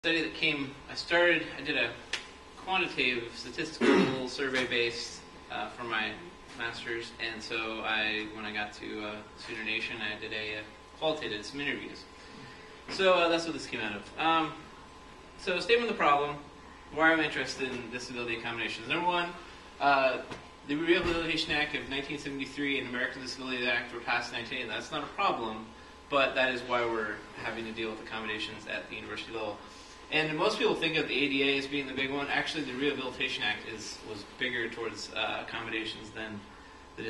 Study that I did a quantitative statistical survey-based for my master's, and so when I got to Student Nation, I did a qualitative, some interviews. So that's what this came out of. So statement of the problem, why I'm interested in disability accommodations. Number one, the Rehabilitation Act of 1973 and American Disabilities Act were passed in 1980. That's not a problem, but that is why we're having to deal with accommodations at the university level. And most people think of the ADA as being the big one. Actually, the Rehabilitation Act was bigger towards accommodations than the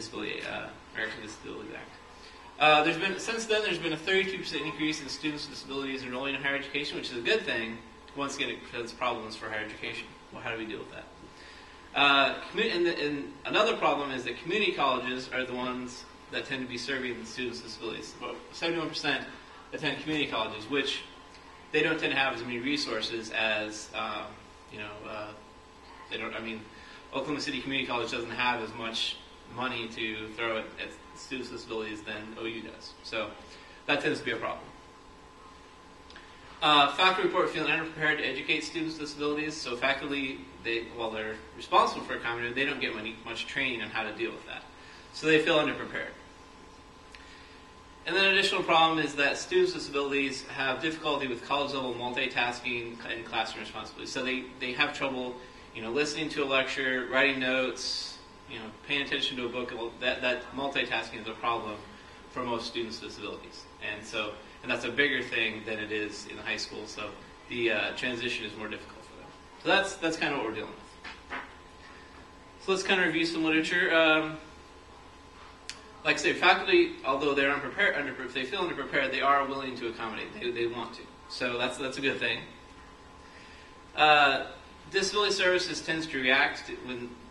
American Disabilities Act. Since then, there's been a 32% increase in students with disabilities enrolling in higher education, which is a good thing. Once again, it creates problems for higher education. Well, how do we deal with that? And another problem is that community colleges are the ones that tend to be serving students with disabilities. About 71% attend community colleges, which they don't tend to have as many resources as, Oklahoma City Community College doesn't have as much money to throw at students with disabilities than OU does. So that tends to be a problem. Faculty report feeling underprepared to educate students with disabilities. So faculty, while they're responsible for accommodating, they don't get much training on how to deal with that. So they feel underprepared. And then an additional problem is that students with disabilities have difficulty with college-level multitasking and classroom responsibilities. So they have trouble, listening to a lecture, writing notes, paying attention to a book. That multitasking is a problem for most students with disabilities. And that's a bigger thing than it is in high school. So the transition is more difficult for them. So that's kind of what we're dealing with. So let's kind of review some literature. Like I say, faculty, although they're if they feel underprepared, they are willing to accommodate. They want to. So that's a good thing. Disability services tends to react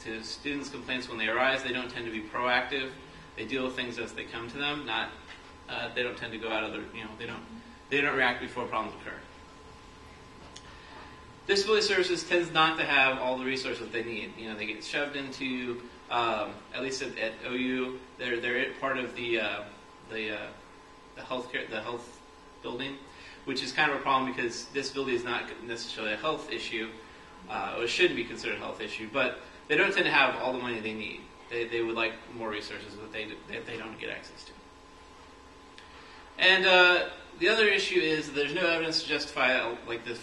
to students' complaints when they arise. They don't tend to be proactive. They deal with things as they come to them. They don't tend to go out of their, they don't react before problems occur. Disability services tends not to have all the resources they need. They get shoved into, at least at OU, they're part of the health building, which is kind of a problem because disability is not necessarily a health issue, or it shouldn't be considered a health issue, but they don't tend to have all the money they need. They would like more resources that they don't get access to. And the other issue is there's no evidence to justify, like the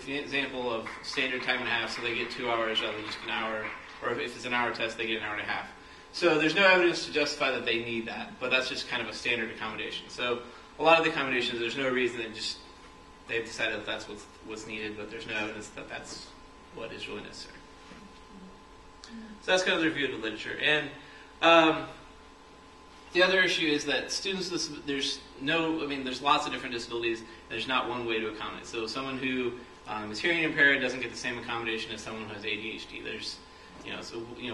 example of standard time and a half, so they get 2 hours rather than just an hour, or if it's an hour test, they get an hour and a half. So there's no evidence to justify that they need that, but that's just kind of a standard accommodation. So a lot of the accommodations, there's no reason that they've decided that that's what's needed, but there's no evidence that that's what is really necessary. So that's kind of the review of the literature. And the other issue is that students, there's lots of different disabilities. There's not one way to accommodate. So someone who is hearing impaired doesn't get the same accommodation as someone who has ADHD.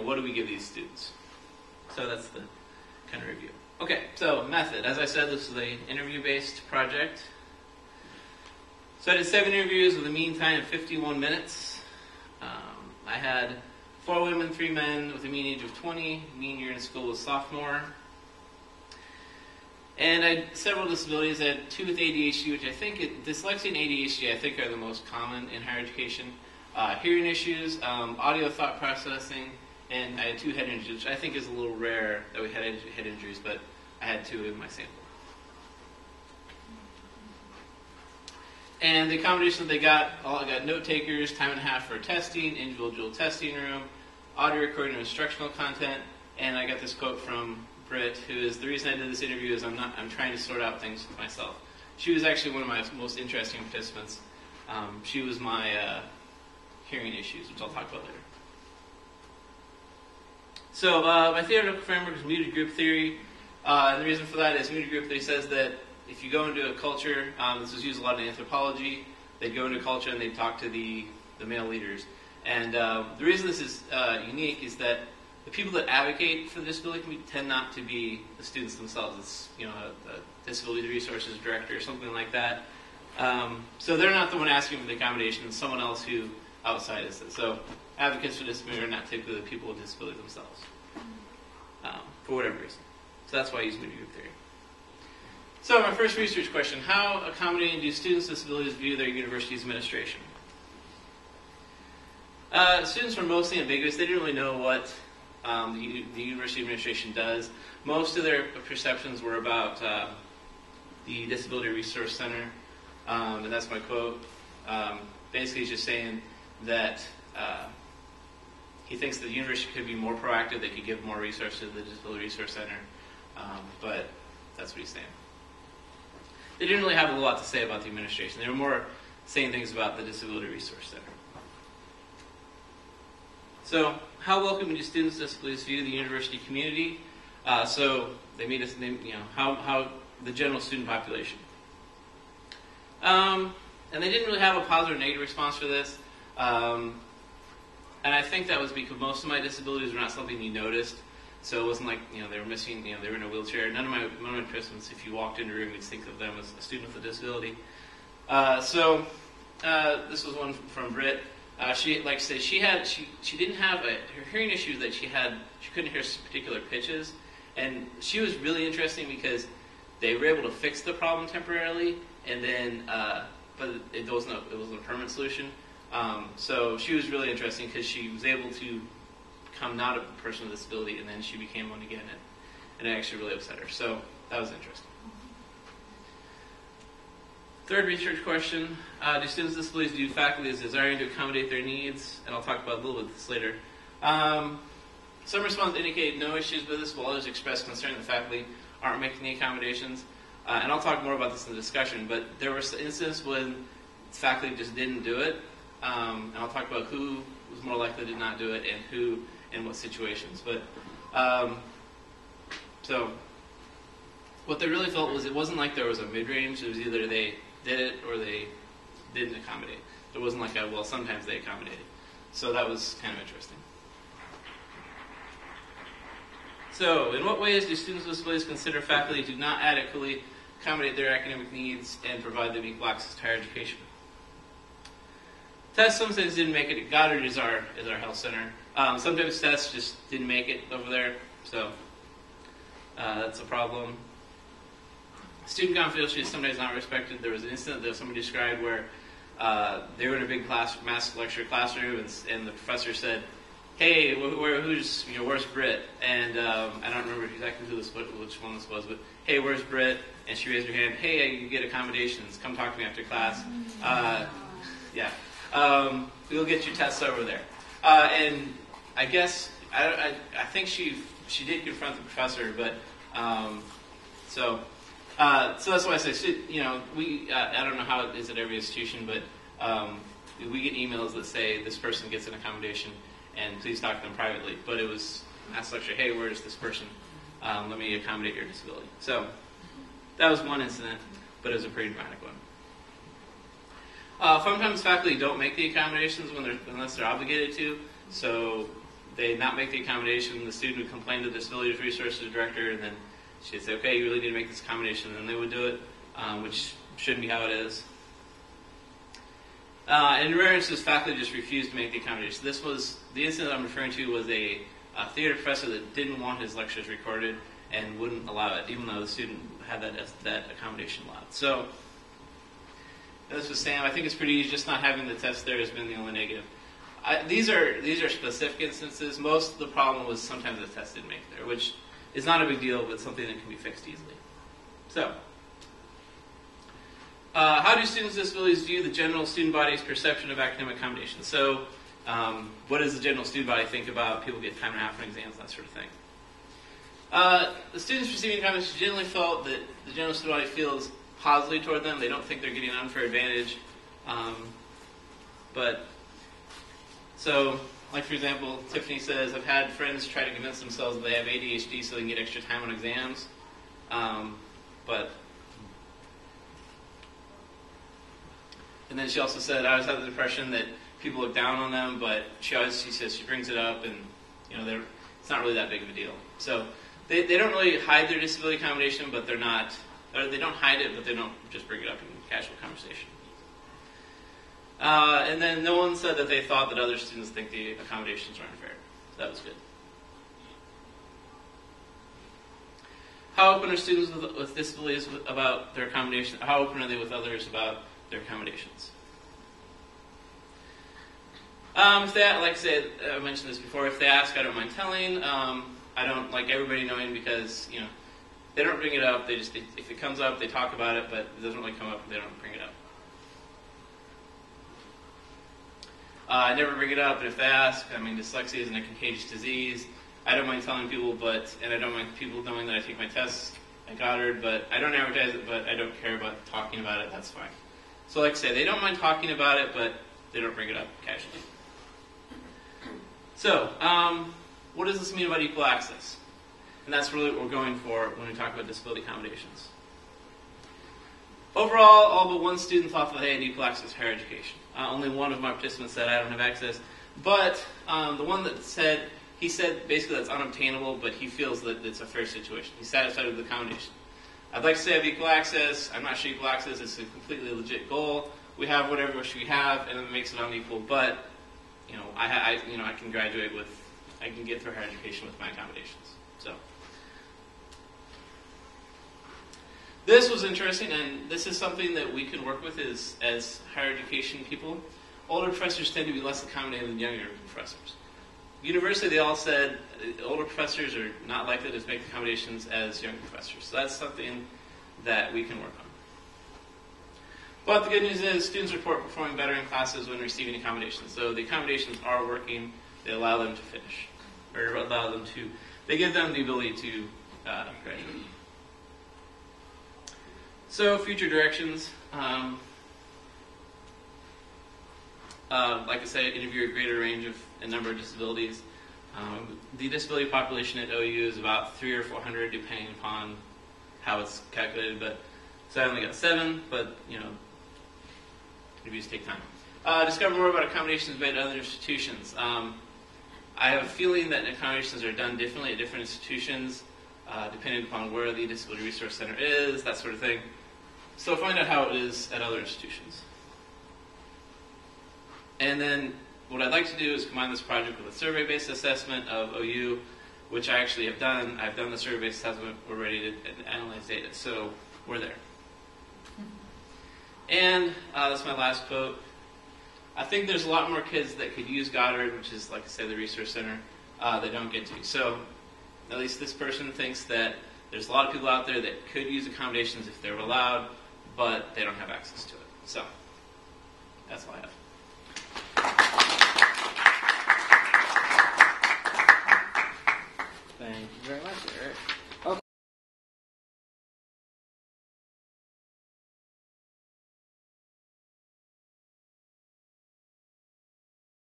What do we give these students? So that's the kind of review. Okay, so method. As I said, this is an interview-based project. So I did 7 interviews with a mean time of 51 minutes. I had 4 women, 3 men with a mean age of 20. Mean year in school was sophomore. And I had several disabilities. I had 2 with ADHD, which I think, dyslexia and ADHD, I think are the most common in higher education. Hearing issues, audio thought processing, and I had 2 head injuries, which I think is a little rare that we had head injuries, but I had 2 in my sample. And the accommodations they got, I got note takers, time and a half for testing, individual testing room, audio recording of instructional content, and I got this quote from Britt, who is, the reason I did this interview is I'm trying to sort out things with myself. She was actually one of my most interesting participants. She was my hearing issues, which I'll talk about later. So my theoretical framework is muted group theory. And the reason for that is muted group theory says that if you go into a culture, this was used a lot in anthropology, they'd go into a culture and they'd talk to the male leaders. And the reason this is unique is that the people that advocate for the disability community tend not to be the students themselves. It's a disability resources director or something like that. So they're not the one asking for the accommodation. It's someone else who outside is it. So advocates for disability are not typically the people with disability themselves, for whatever reason. So that's why I use muted group theory. So my first research question, how accommodating do students with disabilities view their university's administration? Students were mostly ambiguous. They didn't really know what the university administration does. Most of their perceptions were about the Disability Resource Center, and that's my quote. Basically, he's just saying that he thinks that the university could be more proactive, they could give more resources to the Disability Resource Center, but that's what he's saying. They didn't really have a lot to say about the administration. They were more saying things about the Disability Resource Center. So, how welcome do students with disabilities view the university community? So, they made us, how the general student population. And they didn't really have a positive or negative response for this. And I think that was because most of my disabilities were not something you noticed. So it wasn't like, they were missing, they were in a wheelchair. None of my participants, if you walked into a room, you'd think of them as a student with a disability. This was one from Britt. She, like I said, she didn't have her hearing issue that she couldn't hear particular pitches. And she was really interesting because they were able to fix the problem temporarily, and then, but it wasn't a permanent solution. So she was really interesting because she was able to become not a person with a disability, and then she became one again, and it actually really upset her. So that was interesting. Third research question, do students with disabilities view faculty as desiring to accommodate their needs? And I'll talk about a little bit of this later. Some responses indicate no issues with this, while others express concern that faculty aren't making the accommodations. And I'll talk more about this in the discussion, but there were instances when faculty just didn't do it. And I'll talk about who was more likely to not do it and who in what situations. But so what they really felt was it wasn't like there was a mid-range. It was either they did it or they didn't accommodate. There wasn't like a, well, sometimes they accommodated. So that was kind of interesting. So in what ways do students with disabilities consider faculty do not adequately accommodate their academic needs and provide them equal access to higher education? Tests sometimes didn't make it. Goddard is our health center. Sometimes tests just didn't make it over there, so that's a problem. Student confidentiality is sometimes not respected. There was an incident that somebody described where they were in a big mass lecture classroom, and the professor said, "Hey, where's Britt?" And I don't remember exactly which one this was, but hey, where's Britt? And she raised her hand. Hey, you get accommodations. Come talk to me after class. Yeah. We'll get your tests over there. And I guess I think she did confront the professor, but so that's why I say I don't know how it is at every institution, but we get emails that say this person gets an accommodation and please talk to them privately. But it was mass lecture. Hey, where's this person? Let me accommodate your disability. So that was one incident, but it was a pretty dramatic one. Sometimes faculty don't make the accommodations unless they're obligated to. So they not make the accommodation, the student would complain to the Disability Resources Director, and then she'd say, okay, you really need to make this accommodation, and then they would do it, which shouldn't be how it is. And in rare instances, faculty just refused to make the accommodation. This was, the incident I'm referring to was a theater professor that didn't want his lectures recorded and wouldn't allow it, even though the student had that accommodation allowed. So, this was Sam. I think it's pretty easy. Just not having the test there has been the only negative. These are specific instances. Most of the problem was sometimes the test didn't make it there, which is not a big deal, but something that can be fixed easily. So, how do students with disabilities view the general student body's perception of academic accommodations? So, what does the general student body think about people get time and a half on exams, that sort of thing? The students receiving accommodations generally felt that the general student body feels positively toward them. They don't think they're getting an unfair advantage. So, like for example, Tiffany says, I've had friends try to convince themselves that they have ADHD so they can get extra time on exams. And then she also said, I always have the impression that people look down on them, but she says she brings it up, and it's not really that big of a deal. So they don't really hide their disability accommodation, but they don't hide it, but they don't just bring it up in casual conversation. And then no one said that they thought that other students think the accommodations are unfair. So that was good. How open are students with disabilities about their accommodations? How open are they with others about their accommodations? If they, like I said, I mentioned this before. If they ask, I don't mind telling. I don't like everybody knowing because they don't bring it up. They just if it comes up, they talk about it, but it doesn't really come up. They don't bring it up. I never bring it up, but if they ask, I mean, dyslexia isn't a contagious disease. I don't mind telling people, and I don't mind people knowing that I take my tests at Goddard, but I don't advertise it, but I don't care about talking about it. That's fine. So like I say, they don't mind talking about it, but they don't bring it up casually. So, what does this mean about equal access? And that's really what we're going for when we talk about disability accommodations. Overall, all but one student thought that they had equal access to higher education. Only one of my participants said I don't have access, but the one that said, he said basically that's unobtainable, but he feels that it's a fair situation. He's satisfied with the accommodation. I'd like to say I have equal access. I'm not sure equal access is a completely legit goal. We have whatever wish we have, and it makes it unequal, but I can graduate with, I can get through higher education with my accommodations. So this was interesting, and this is something that we can work with as higher education people. Older professors tend to be less accommodating than younger professors. Universally, they all said older professors are not likely to make accommodations as young professors. So that's something that we can work on. But the good news is students report performing better in classes when receiving accommodations. So the accommodations are working. They allow them to finish, or allow them to, they give them the ability to graduate. So future directions. Like I said, interview a greater range of a number of disabilities. The disability population at OU is about 300 or 400, depending upon how it's calculated. But so I only got 7, but interviews take time. Discover more about accommodations made at other institutions. I have a feeling that accommodations are done differently at different institutions, depending upon where the Disability Resource Center is, that sort of thing. So find out how it is at other institutions. And then what I'd like to do is combine this project with a survey-based assessment of OU, which I actually have done. I've done the survey-based assessment. We're ready to analyze data. So we're there. And that's my last quote. I think there's a lot more kids that could use Goddard, which is, like I said, the resource center, that don't get to. So at least this person thinks that there's a lot of people out there that could use accommodations if they were allowed, but they don't have access to it. So that's all I have. Thank you very much, Eric.